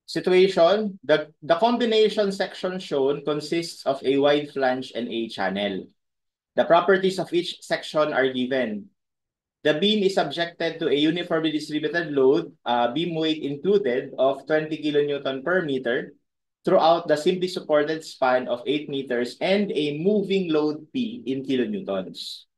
Situation, the combination section shown consists of a wide flange and a channel. The properties of each section are given. The beam is subjected to a uniformly distributed load, beam weight included, of 20 kilonewton per meter throughout the simply supported span of 8 meters and a moving load P in kilonewtons.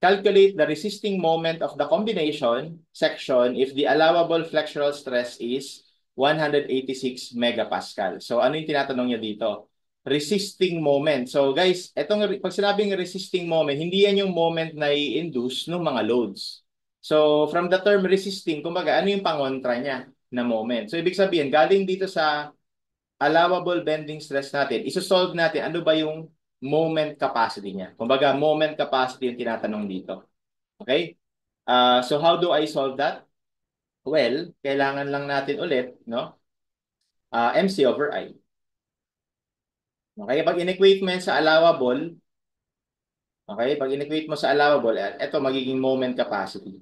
Calculate the resisting moment of the combination section if the allowable flexural stress is 186 megapascal. So ano yung tinatanong niya dito? Resisting moment. So guys, pag sinabing resisting moment, hindi yan yung moment na i-induce ng mga loads. So from the term resisting, kumbaga ano yung pangontra niya na moment? So ibig sabihin, galing dito sa allowable bending stress natin, isosolve natin ano ba yung moment capacity niya. Kumbaga, moment capacity yung tinatanong dito. Okay? So how do I solve that? Well, kailangan lang natin ulit, no? MC over I. Okay? Pag inequate mo yan sa allowable, okay? Pag inequate mo sa allowable, ito magiging moment capacity.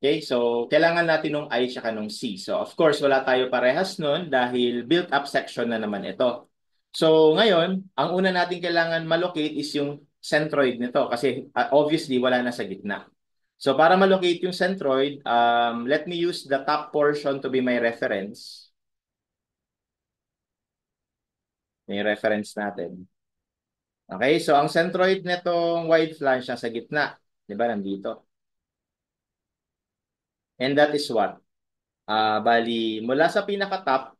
Okay? So, kailangan natin nung I tsaka nung C. So, of course, wala tayo parehas nun dahil built-up section na naman ito. So, ngayon, ang una natin kailangan malocate is yung centroid nito kasi obviously wala na sa gitna. So, para malocate yung centroid, let me use the top portion to be my reference. May reference natin. Okay, so ang centroid nitong wide flange nasa gitna. Di ba, nandito. And that is what? Bali, mula sa pinaka-top,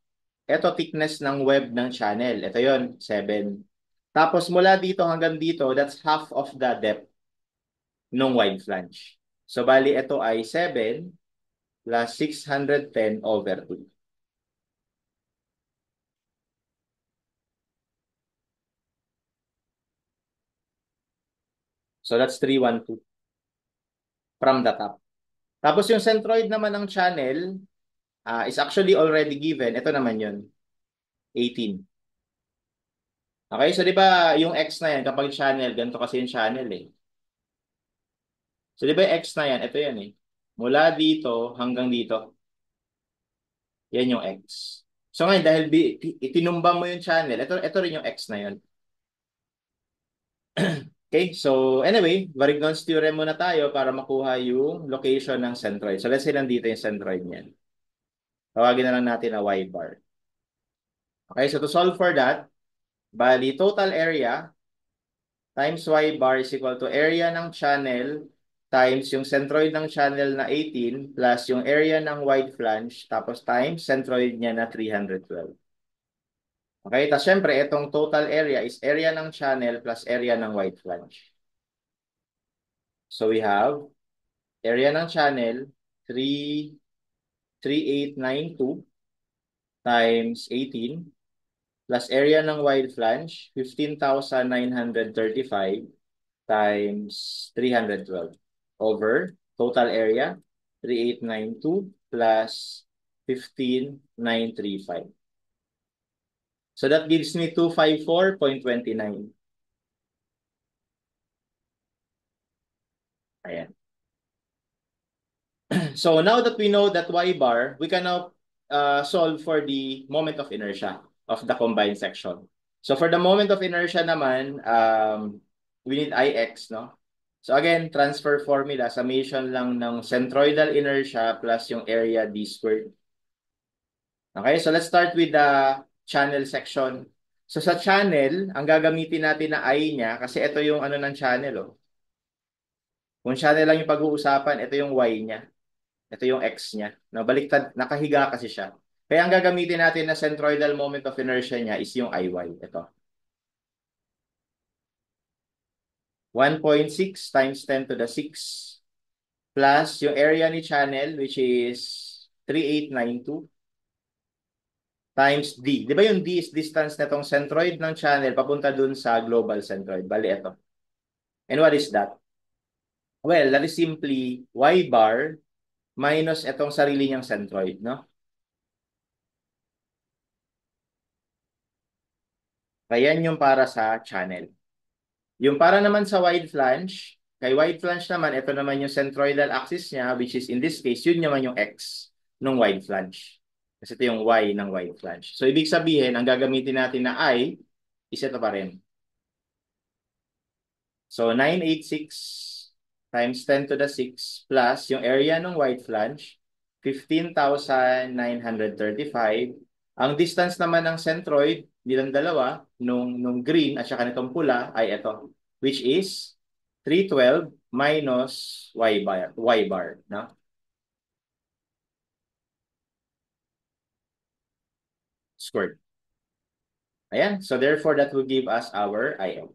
ito thickness ng web ng channel. Ito yon 7. Tapos mula dito hanggang dito, that's half of the depth ng wide flange. So bali, ito ay 7 plus 610 over 2. So that's 312 from the top. Tapos yung centroid naman ng channel is actually already given. Ito naman yun, 18. Okay, so di ba yung X na yan, kapag channel, ganito kasi yung channel eh. So di ba yung X na yan, ito yan eh. Mula dito hanggang dito, yan yung X. So ngayon, dahil itinumba mo yung channel, ito rin yung X na yun. Okay, so anyway, Varignon's theorem muna tayo para makuha yung location ng centroid. So let's say nandito yung centroid niyan. Tawagin na lang natin na Y bar. Okay, so to solve for that, bali total area times Y bar is equal to area ng channel times yung centroid ng channel na 18 plus yung area ng wide flange tapos times centroid niya na 312. Okay, tapos syempre itong total area is area ng channel plus area ng wide flange. So we have area ng channel 33892 times 18 plus area ng wide flange 15,935 times 312 over total area 3892 plus 15,935. So that gives me 254.29. Ayan. So now that we know that Y bar, we can now solve for the moment of inertia of the combined section. So for the moment of inertia naman, we need Ix, no? So again, transfer formula, summation lang ng centroidal inertia plus yung area d squared. Okay, so let's start with the channel section. So sa channel, ang gagamitin natin na I niya, kasi ito yung ano ng channel, oh. Kung channel lang yung pag-uusapan, ito yung Y niya. Ito yung X niya. No, baliktad, nakahiga kasi siya. Kaya ang gagamitin natin na centroidal moment of inertia niya is yung IY. Ito. 1.6 times 10 to the 6 plus yung area ni channel which is 3892 times D. Di ba yung D is distance na itong centroid ng channel papunta dun sa global centroid. Bali, ito. And what is that? Well, that is simply Y bar minus itong sarili niyang centroid, no? Kaya yan yung para sa channel. Yung para naman sa wide flange, Kay wide flange naman, ito naman yung centroidal axis niya, which is in this case, yun naman yung x ng wide flange. Kasi ito yung y ng wide flange. So, ibig sabihin, ang gagamitin natin na I is ito pa rin. So, 986 times 10 to the 6 plus yung area ng wide flange, 15,935. Ang distance naman ng centroid, nilang dalawa, nung green at saka nitong pula, ay ito, which is 312 minus y bar, no? Squared. Ayan. So, therefore, that will give us our IX.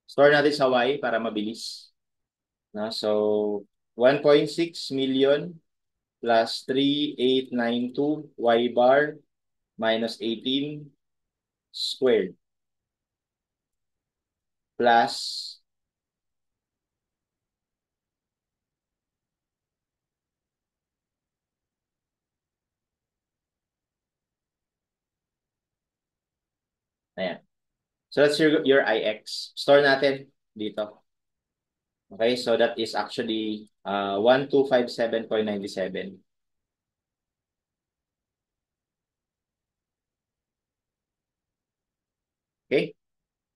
Store natin sa Y para mabilis. No? So, 1.6 million plus 3892 y bar minus 18 squared plus ayan. So that's your IX. Store natin dito. Okay, so that is actually 1257.97. Okay?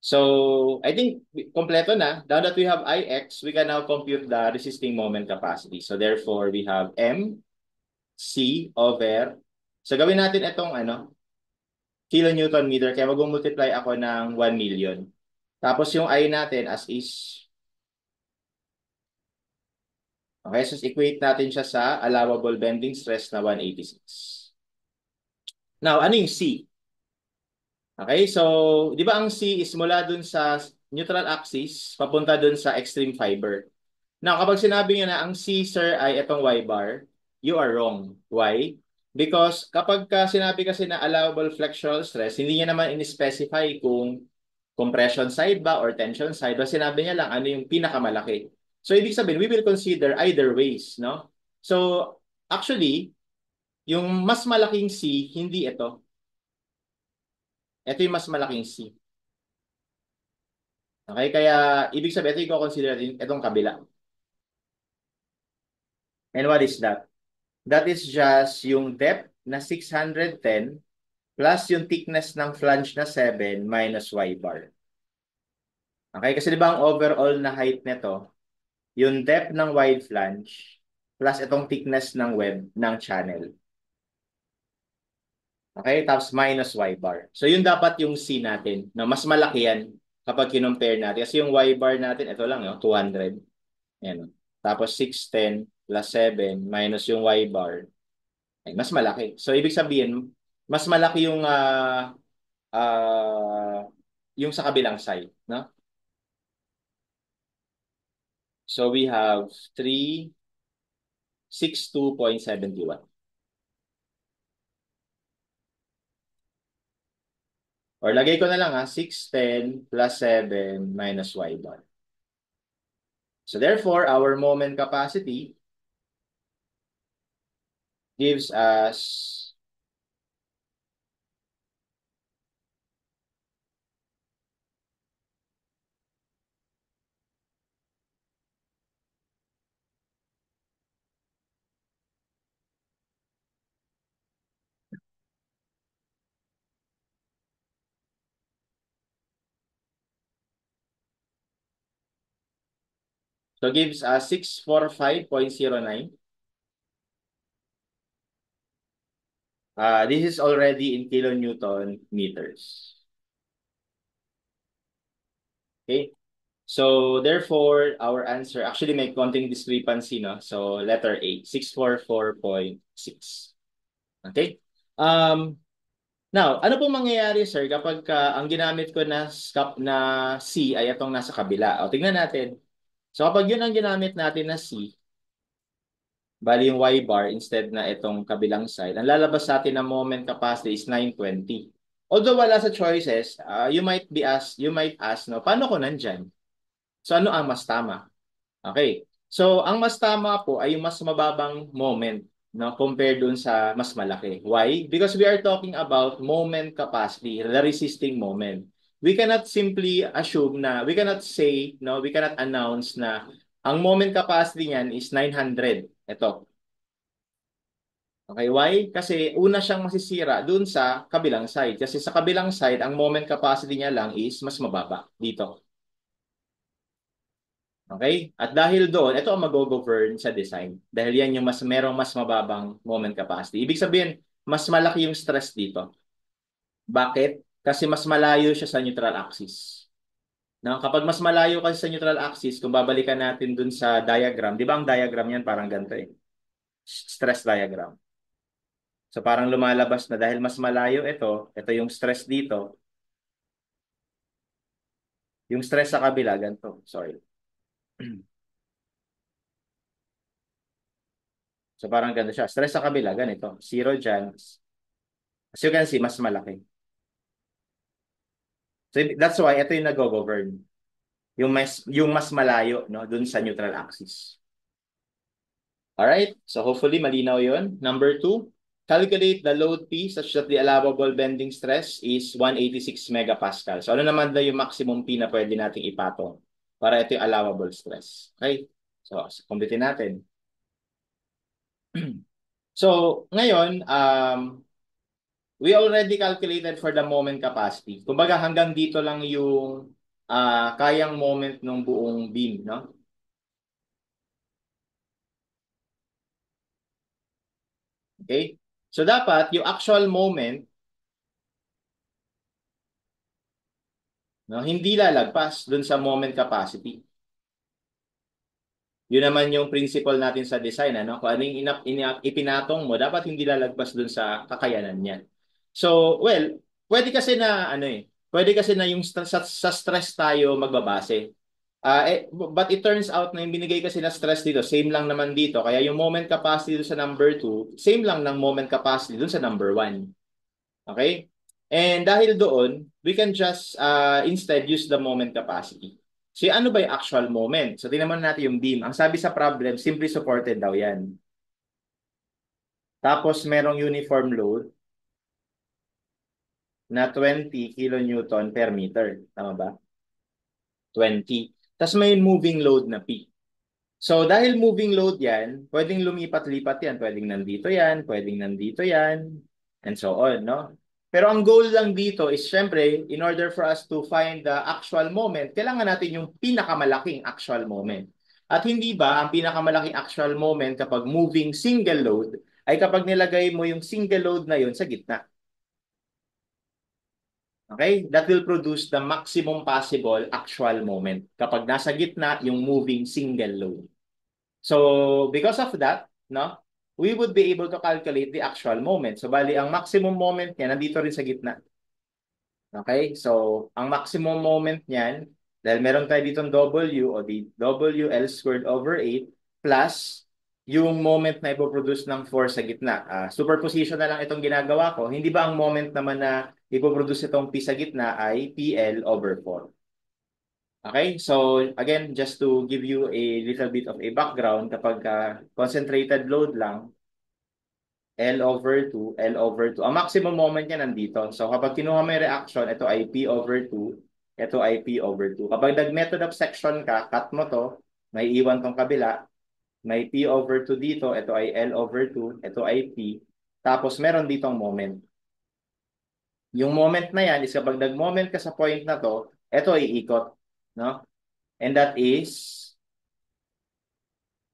So, I think kompleto na. Now that we have Ix, we can now compute the resisting moment capacity. So, therefore, we have M C over, so gawin natin itong kilonewton meter, kaya mag-multiply ako ng 1 million. Tapos yung I natin as is, okay, so equate natin siya sa allowable bending stress na 186. Now, ano yung C? Okay, so, di ba ang C is mula dun sa neutral axis, papunta dun sa extreme fiber. Now, kapag sinabi niyo na ang C, sir, ay itong Y bar, you are wrong. Why? Because kapag sinabi kasi na allowable flexural stress, hindi niya naman in-specify kung compression side ba or tension side. But sinabi niya lang ano yung pinakamalaki. So, ibig sabihin, we will consider either ways, no? So, actually, yung mas malaking C, hindi ito. Ito yung mas malaking C. Okay? Kaya, ibig sabihin, ito yung consider natin itong kabila. And what is that? That is just yung depth na 610 plus yung thickness ng flange na 7 minus y bar. Okay? Kasi di ba ang overall na height nito, yung depth ng wide flange plus itong thickness ng web ng channel. Okay? Tapos minus y bar. So yun dapat yung C natin, na mas malaki yan kapag kinumpare natin. Kasi yung y bar natin, ito lang, 200. Ayan. Tapos 610 plus 7 minus yung y bar, ay mas malaki. So, ibig sabihin, mas malaki yung sa kabilang side, no? So, we have 362.71. Or lagay ko na lang 610 plus 7 minus y bar. So, therefore, our moment capacity gives us so gives us 645.09. This is already in kilonewton meters. Okay? So, therefore, our answer, actually may konting discrepancy, no? So, letter A, 644.6. Okay? Now, ano pong mangyayari, sir, kapag ang ginamit ko na C ay itong nasa kabila? O, tingnan natin. So, kapag yun ang ginamit natin na C, bali yung Y bar instead na itong kabilang side, ang lalabas sa atin na moment capacity is 920. Although wala sa choices, you might ask, no, paano ko nandyan? So, ano ang mas tama? Okay. So, ang mas tama po ay yung mas mababang moment. no, compared dun sa mas malaki. Why? Because we are talking about moment capacity, the resisting moment. We cannot simply assume na, we cannot say, no, we cannot announce na ang moment capacity niyan is 900. Ito. Okay, why? Kasi una siyang masisira dun sa kabilang side. Kasi sa kabilang side, ang moment capacity niya lang is mas mababa dito. Okay? At dahil doon, ito ang mag-govern sa design. Dahil yan yung merong mas mababang moment capacity. Ibig sabihin, mas malaki yung stress dito. Bakit? Kasi mas malayo siya sa neutral axis. No? Kapag mas malayo kasi sa neutral axis, kung babalikan natin dun sa diagram, di ba ang diagram yan parang ganito eh? Stress diagram. So parang lumalabas na dahil mas malayo ito yung stress dito, yung stress sa kabila, ganito. Sorry. So parang ganito siya. Stress sa kabila, ganito. Zero dyan. As you can see, mas malaki. So that's why ito yung nag-govern. Yung mas malayo no, dun sa neutral axis. Alright, so hopefully malinaw yon. Number 2, calculate the load P such that the allowable bending stress is 186 megapascal. So ano naman na yung maximum P na pwede nating ipatong para ito yung allowable stress. Okay, so kumbitin natin. So ngayon, we already calculated for the moment capacity. Kumbaga hanggang dito lang yung kayang moment ng buong beam, no? Okay? So dapat yung actual moment, no, hindi lalagpas dun sa moment capacity. Yun naman yung principle natin sa design, ano? Kung ano yung ipinatong mo, dapat hindi lalagpas dun sa kakayanan niya. So, well, pwede kasi na ano eh, pwede kasi na yung sa stress tayo magbabase. But it turns out na yung binigay kasi na stress dito, same lang naman dito. Kaya yung moment capacity dun sa number 2, same lang ng moment capacity dun sa number 1. Okay? And dahil doon, we can just instead use the moment capacity. So ano ba yung actual moment? So tingnan natin yung beam. Ang sabi sa problem, simply supported daw yan. Tapos merong uniform load na 20 kilonewton per meter. Tama ba? 20. Tapos may moving load na P. So dahil moving load yan, pwedeng lumipat-lipat yan. Pwedeng nandito yan, pwedeng nandito yan, and so on, no? Pero ang goal lang dito is syempre, in order for us to find the actual moment, kailangan natin yung pinakamalaking actual moment. At hindi ba ang pinakamalaking actual moment kapag moving single load ay kapag nilagay mo yung single load na yun sa gitna. Okay? That will produce the maximum possible actual moment kapag nasa gitna yung moving single load. So, because of that, no, we would be able to calculate the actual moment. So, bali, ang maximum moment niya nandito rin sa gitna. Okay? So, ang maximum moment niyan, dahil meron tayo ditong W o di W L squared over 8 plus yung moment na ipoproduce ng force sa gitna. Superposition na lang itong ginagawa ko. Hindi ba ang moment naman na ipoproduce itong P sa gitna ay PL over 4? Okay, so again, just to give you a little bit of a background, kapag concentrated load lang, L over 2, L over 2. Ang maximum moment niya nandito. So kapag kinuha mo yung reaction, ito ay P over 2, ito ay P over 2. Kapag nag-method of section ka, cut mo to, may iwan tong kabila, may P over 2 dito, ito ay L over 2, ito ay P. Tapos meron ditong moment. Yung moment na yan is kapag nag-moment ka sa point na to, ito ay ikot. No? And that is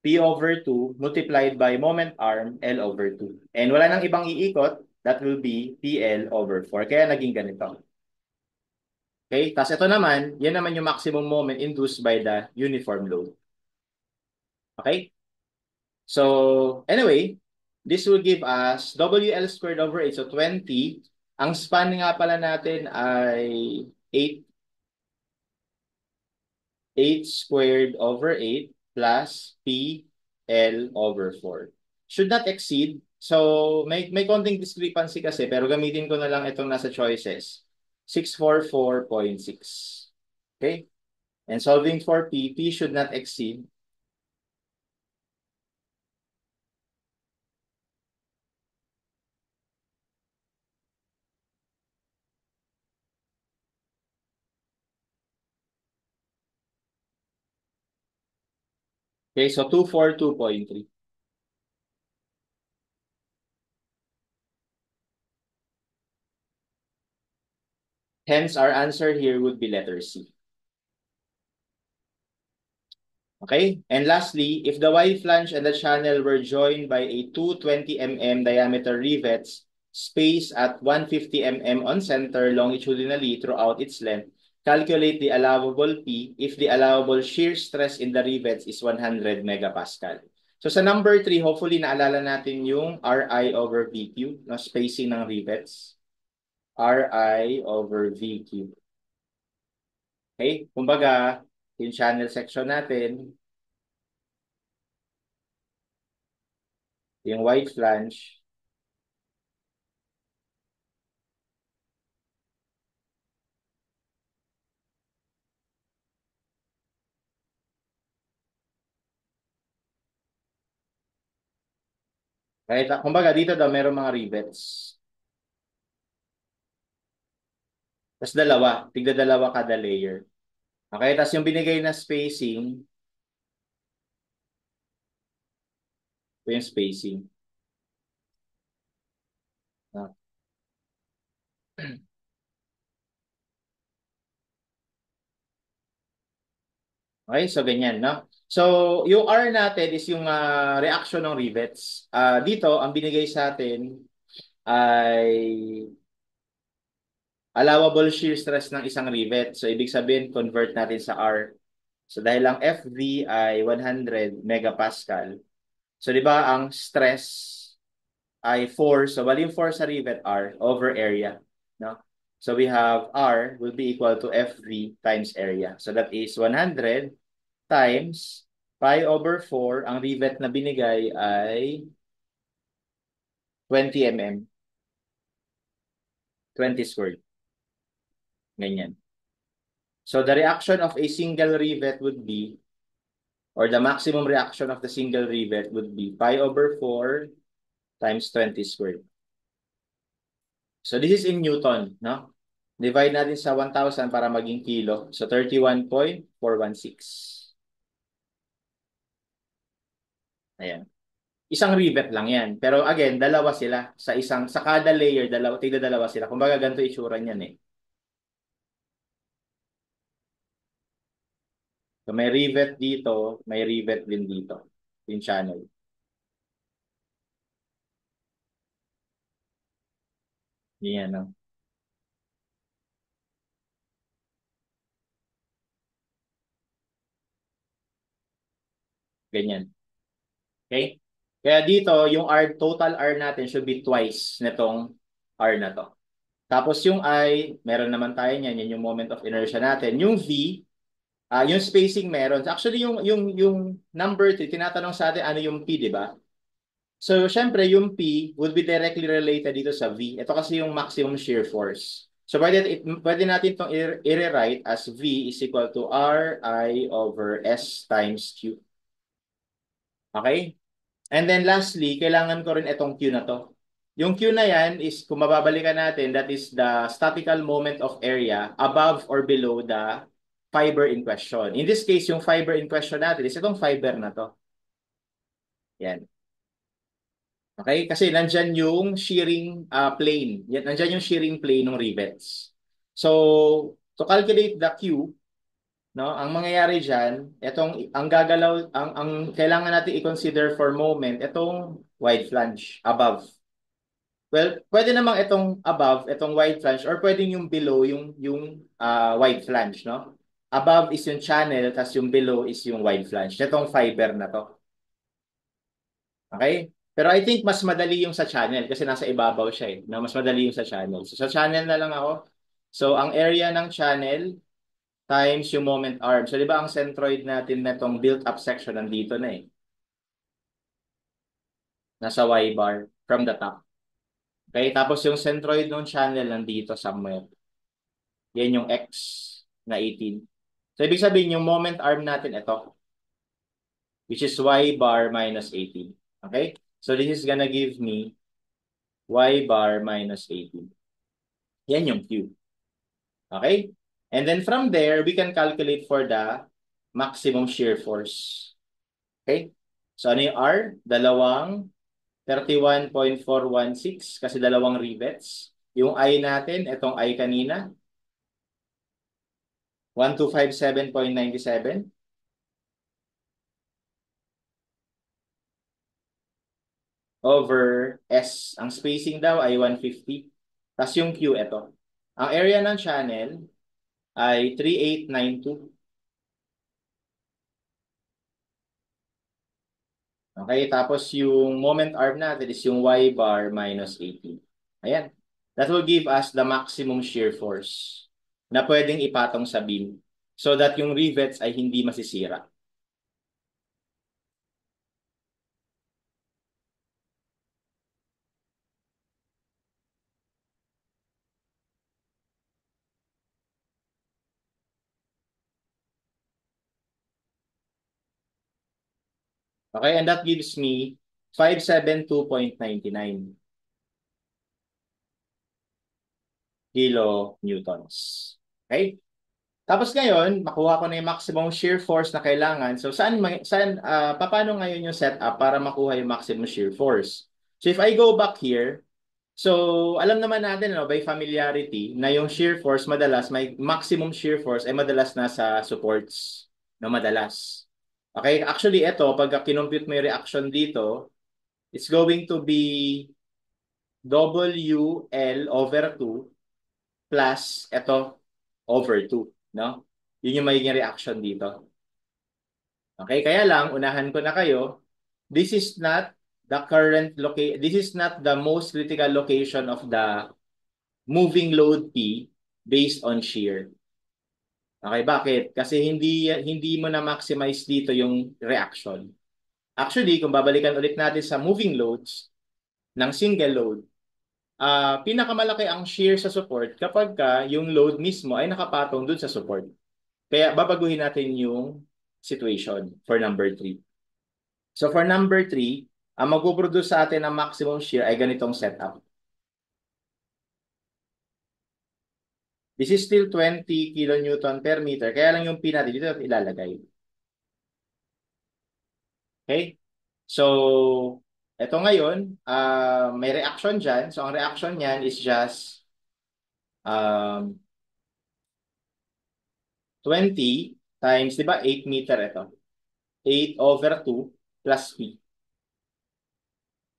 P over 2 multiplied by moment arm L over 2. And wala nang ibang iikot, that will be PL over 4. Kaya naging ganito. Okay? Tapos ito naman, yan naman yung maximum moment induced by the uniform load. Okay? So, anyway, this will give us WL squared over 8. So, 20. Ang span nga pala natin ay 8 squared over 8 plus PL over 4. Should not exceed. So, may konting discrepancy kasi, pero gamitin ko na lang itong nasa choices. 644.6. Okay? And solving for P, P, should not exceed. 644.6. Okay? And solving for P, P should not exceed. 644.6. Okay? And solving for P, P should not exceed. 644.6. Okay? And solving for P, P should not exceed. 644.6. Okay? And solving for P, P should not exceed. 644.6. Okay, so 242.3. Hence, our answer here would be letter C. Okay? And lastly, if the Y flange and the channel were joined by a 220 mm diameter rivets spaced at 150 mm on center longitudinally throughout its length, calculate the allowable P if the allowable shear stress in the rivets is 100 megapascal. So sa number 3, hopefully naalala natin yung Ri over Vq, no, spacing ng rivets. Ri over Vq. Okay? Kumbaga, yung channel section natin, yung wide flange, kahit, kumbaga dito daw meron mga rivets. Tapos dalawa, tigda dalawa kada layer. Okay, tapos yung binigay na spacing, ito yung spacing. Ah. Okay, so ganyan, no? So, yung R natin is yung reaction ng rivets. Dito, ang binigay sa atin ay allowable shear stress ng isang rivet. So, ibig sabihin, convert natin sa R. So, dahil lang FV ay 100 megapascal. So, di ba, ang stress ay 4. So, bali yung 4 sa rivet R over area. No? So, we have R will be equal to FV times area. So, that is 100 times pi over 4. Ang rivet na binigay ay 20 mm. 20 squared. Ganyan. So, the reaction of a single rivet would be, or the maximum reaction of the single rivet would be pi over 4 times 20 squared. So, this is in Newton, no? Divide natin sa 1,000 para maging kilo. So, 31.416. Ayan. Isang rivet lang yan. Pero again, dalawa sila. Sa kada layer, tigda dalawa sila. Kumbaga, ganito itsura niyan eh. So, may rivet dito, may rivet din dito. Yung channel. Yan, no? Ganyan. Okay? Kaya dito, yung R, total R natin should be twice nitong R na to. Tapos yung I, meron naman tayo niyan, yan yung moment of inertia natin. Yung V, yung spacing meron. Actually, yung number 3, tinatanong sa atin ano yung P, di ba? So, syempre, yung P would be directly related dito sa V. Ito kasi yung maximum shear force. So, pwede natin itong i-rewrite as V is equal to Ri over S times Q. Okay? And then lastly, kailangan ko rin itong Q na to. Yung Q na yan is, kung mababalikan natin, that is the statical moment of area above or below the fiber in question. In this case, yung fiber in question natin is itong fiber na to. Yan. Okay? Kasi nandyan yung shearing plane. Yan, nandyan yung shearing plane ng rivets. So, to calculate the Q, no, ang mangyayari diyan, ang gagalaw, ang kailangan natin i-consider for moment, itong wide flange above. Well, pwede namang itong above, itong wide flange, or pwedeng yung below, yung wide flange, no? Above is yung channel, tas yung below is yung wide flange. Itong fiber na to. Okay? Pero I think mas madali yung sa channel kasi nasa ibabaw siya eh. No? Mas madali yung sa channel. So sa channel na lang ako. So ang area ng channel times yung moment arm. So di ba ang centroid natin na itong built-up section nandito na eh. Nasa Y bar from the top. Okay? Tapos yung centroid ng channel nandito somewhere. Yan yung X na 18. So ibig sabihin yung moment arm natin ito. Which is Y bar minus 18. Okay? So this is gonna give me Y bar minus 18. Yan yung Q. Okay? And then from there, we can calculate for the maximum shear force. Okay? So ano yung R? Dalawang 31.416 kasi dalawang rivets. Yung I natin, itong I kanina, 1257.97 over S. Ang spacing daw ay 150. Tapos yung Q, ito. Ang area ng channel ay 3892. Okay, tapos yung moment arm natin is yung Y bar minus 80. Ayan. That will give us the maximum shear force na pwedeng ipatong sa beam so that yung rivets ay hindi masisira. Okay, and that gives me 572.99 kilonewtons. Okay? Tapos ngayon, makuha ko na yung maximum shear force na kailangan. So paano ngayon yung setup para makuha yung maximum shear force? So if I go back here, so alam naman natin no, by familiarity na yung shear force madalas, may maximum shear force ay madalas nasa supports. No, madalas. Okay, actually ito, pag kinompute mo yung reaction dito, it's going to be WL over 2 plus ito over 2, no? Yun yung magiging reaction dito. Okay, kaya lang, unahan ko na kayo, this is not the current location, this is not the most critical location of the moving load P based on shear. Okay, bakit? Kasi hindi mo na maximize dito yung reaction. Actually, kung babalikan ulit natin sa moving loads ng single load, pinakamalaki ang shear sa support kapag yung load mismo ay nakapatong dun sa support. Kaya babaguhin natin yung situation for number 3. So for number 3, ang magpuproduce sa atin ng maximum shear ay ganitong setup. This is still 20 kilonewton per meter. Kaya lang yung P natin dito ilalagay. Okay? So, eto ngayon, may reaction dyan. So, ang reaction niyan is just um, 20 times, di ba, 8 meter ito. 8 over 2 plus P.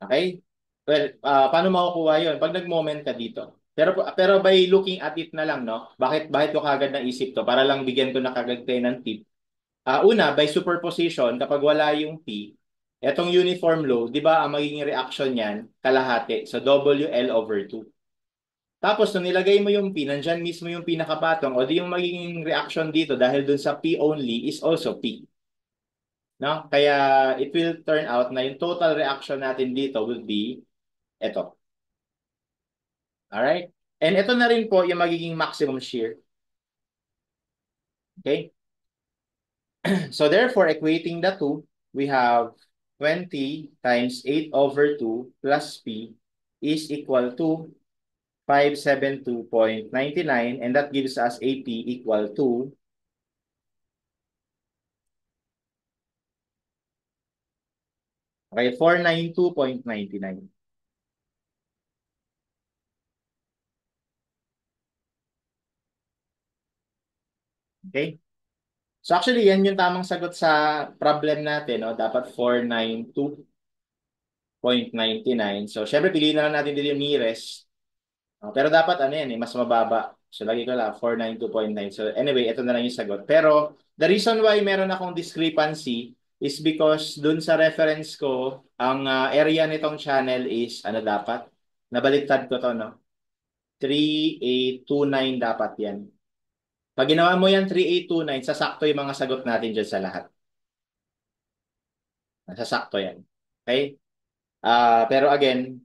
Okay? Well, paano makukuha yun? Pag nag-moment ka dito. Pero by looking at it na lang, no? Bakit ko kagad naisip to? Para lang bigyan ko na kagad kayo ng tip. Una, by superposition, kapag wala yung P, etong uniform load, di ba, ang magiging reaction niyan, kalahati. So, WL over 2. Tapos, nung nilagay mo yung P, nandyan mismo yung P nakapatong, o di yung magiging reaction dito dahil dun sa P only is also P. No? Kaya, it will turn out na yung total reaction natin dito will be ito. Alright? And ito na rin po yung magiging maximum shear. Okay? So therefore, equating the two, we have 20 times 8 over 2 plus P is equal to 572.99, and that gives us AP equal to 492.99. Okay? So actually, yan yung tamang sagot sa problem natin. No? Dapat 492.99. So syempre, piliin na lang natin dito yung nearest. Pero dapat ano yan mas mababa. So lagi ko lang 492.9. So anyway, ito na lang yung sagot. Pero the reason why meron akong discrepancy is because dun sa reference ko, ang area nitong channel is ano dapat? Nabaliktad ko to, no? 3829 dapat yan. Pag ginawa mo yan 3829, sasakto yung mga sagot natin dyan sa lahat. Sasakto yan. Okay? Pero again,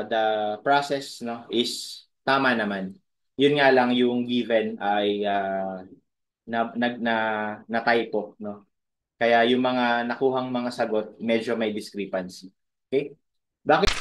the process no is tama naman. Yun nga lang yung given ay na typo no. Kaya yung mga nakuhang mga sagot medyo may discrepancy. Okay? Bakit